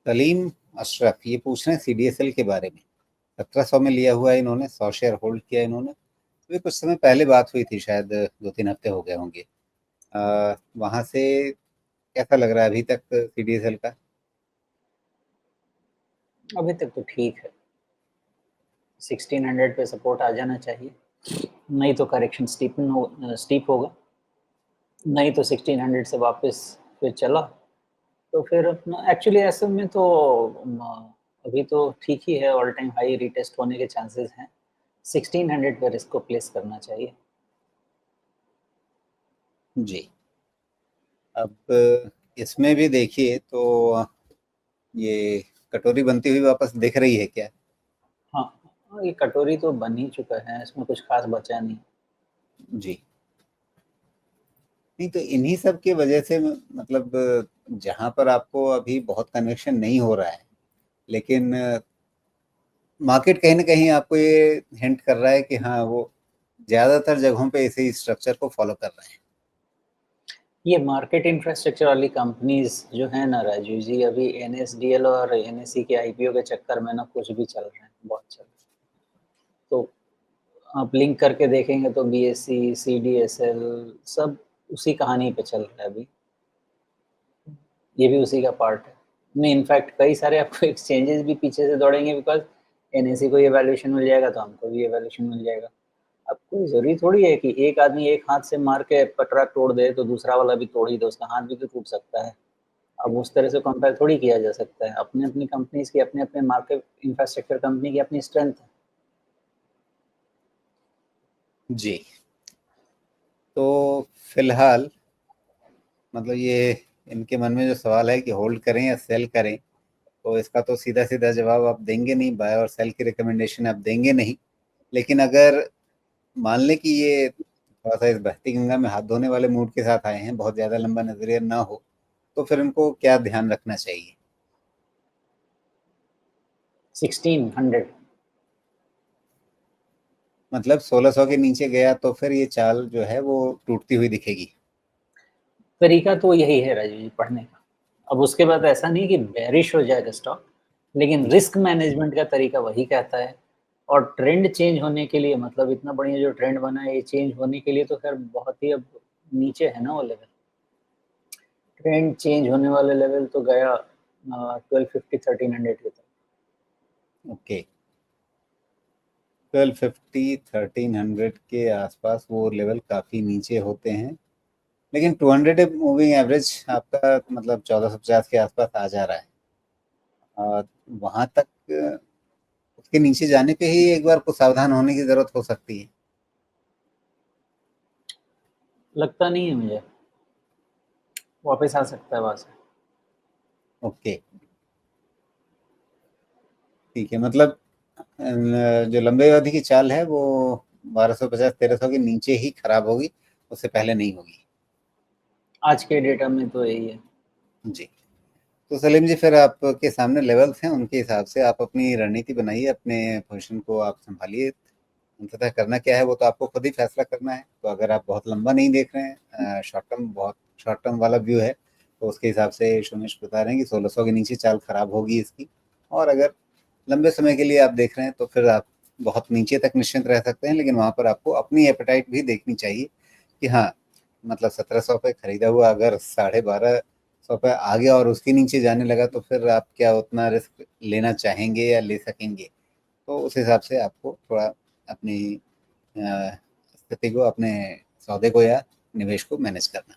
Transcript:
सलीम अशरफ ये पूछ रहे हैं सीडीएसएल के बारे में। 1700 में लिया हुआ है इन्होंने, 100 शेयर होल्ड किया इन्होंने। अभी कुछ समय पहले बात हुई थी, शायद 2-3 हफ्ते हो गए होंगे। वहां से कैसा लग रहा है अभी तक सीडीएसएल का? अभी तक तो ठीक है। 1600 पे सपोर्ट आ जाना चाहिए, नहीं तो करेक्शन स्टीप होगा, नहीं तो 1600 से वापस फिर चला तो फिर अपना एक्चुअली ऐसे में तो अभी तो ठीक ही है, ऑल टाइम हाई रीटेस्ट होने के चांसेस हैं। 1600 पर इसको प्लेस करना चाहिए। जी। अब इसमें भी देखिए तो ये कटोरी बनती हुई वापस दिख रही है क्या? हाँ, ये कटोरी तो बन ही चुका है, इसमें कुछ खास बचा नहीं। जी। नहीं तो इन्हीं सब की वजह से मतलब जहां पर आपको अभी बहुत कन्वेक्शन नहीं हो रहा है, लेकिन मार्केट कहीं ना कहीं आपको ये हिंट कर रहा है कि हाँ वो ज्यादातर जगहों पे इसी स्ट्रक्चर को फॉलो कर रहे हैं। ये मार्केट इंफ्रास्ट्रक्चर वाली कंपनीज जो है ना राजू जी, अभी एनएसडीएल और एनएससी के आईपीओ के चक्कर में ना कुछ भी चल रहे हैं, बहुत चल रहे हैं। तो आप लिंक करके देखेंगे तो बीएससी, सीडीएसएल सब उसी कहानी पे चल रहा है अभी। ये भी उसी का पार्ट है। नहीं, इनफैक्ट कई सारे आपको एक्सचेंजेस भी पीछे से दौड़ेंगे, बिकॉज एनएससी को ये वैल्यूएशन मिल जाएगा तो हमको भी ये वैल्यूएशन मिल जाएगा। अब कोई जरूरी थोड़ी है कि एक आदमी एक हाथ से मार के पटरा तोड़ दे तो दूसरा वाला भी तोड़ ही दे, उसका हाथ भी तो टूट सकता है। अब उस तरह से कंपेयर थोड़ी किया जा सकता है। अपनी अपनी कंपनीज की, अपने अपने मार्केट इंफ्रास्ट्रक्चर कंपनी की अपनी स्ट्रेंथ है। जी। तो फिलहाल मतलब ये इनके मन में जो सवाल है कि होल्ड करें या सेल करें, तो इसका तो सीधा सीधा जवाब आप देंगे नहीं, बाय और सेल की रिकमेंडेशन आप देंगे नहीं। लेकिन अगर मान लें कि ये थोड़ा सा इस बहती गंगा में हाथ धोने वाले मूड के साथ आए हैं, बहुत ज्यादा लंबा नजरिया ना हो, तो फिर उनको क्या ध्यान रखना चाहिए? 1600। मतलब 1600 के नीचे गया तो फिर ये चाल जो है वो टूटती हुई दिखेगी। तरीका तो यही है राजीव जी पढ़ने का। अब उसके बाद ऐसा नहीं कि बेरिश हो जाएगा स्टॉक, लेकिन जी। रिस्क मैनेजमेंट का तरीका वही कहता है। और ट्रेंड चेंज होने के लिए, मतलब इतना बढ़िया जो ट्रेंड बना है, ये चेंज होने के लिए तो खैर बहुत ही अब नीचे है ना वो लेवल। ट्रेंड चेंज होने वाले लेवल तो गया 1250 1300 की तरफ। ओके। 1250 1300 के आसपास वो लेवल काफी नीचे होते हैं, लेकिन 200 मूविंग एवरेज आपका मतलब 1450 के आसपास आ जा रहा है। और वहां तक उसके नीचे जाने पे ही एक बार को सावधान होने की जरूरत हो सकती है। लगता नहीं है मुझे वापस आ सकता है वहां से। ओके। ठीक है, मतलब जो लंबे अवधि की चाल है वो 1250 1300 के नीचे ही खराब होगी, उससे पहले नहीं होगी। आज के डेटा में तो यही है। जी। तो सलीम जी, फिर आपके सामने लेवल्स हैं, उनके हिसाब से आप अपनी रणनीति बनाइए, अपने पोजीशन को आप संभालिए। अंततः करना क्या है वो तो आपको खुद ही फैसला करना है। तो अगर आप बहुत लंबा नहीं देख रहे हैं, शॉर्ट टर्म, बहुत शॉर्ट टर्म वाला व्यू है, तो उसके हिसाब से सुमेश बता रहे हैं कि 1600 के नीचे चाल खराब होगी इसकी। और अगर लंबे समय के लिए आप देख रहे हैं तो फिर आप बहुत नीचे तक निश्चिंत रह सकते हैं, लेकिन वहां पर आपको अपनी एपेटाइट भी देखनी चाहिए कि हाँ, मतलब 1700 पे खरीदा हुआ अगर 1250 पे आ गया और उसके नीचे जाने लगा, तो फिर आप क्या उतना रिस्क लेना चाहेंगे या ले सकेंगे? तो उस हिसाब से आपको थोड़ा अपनी स्थिति को, अपने सौदे को या निवेश को मैनेज करना।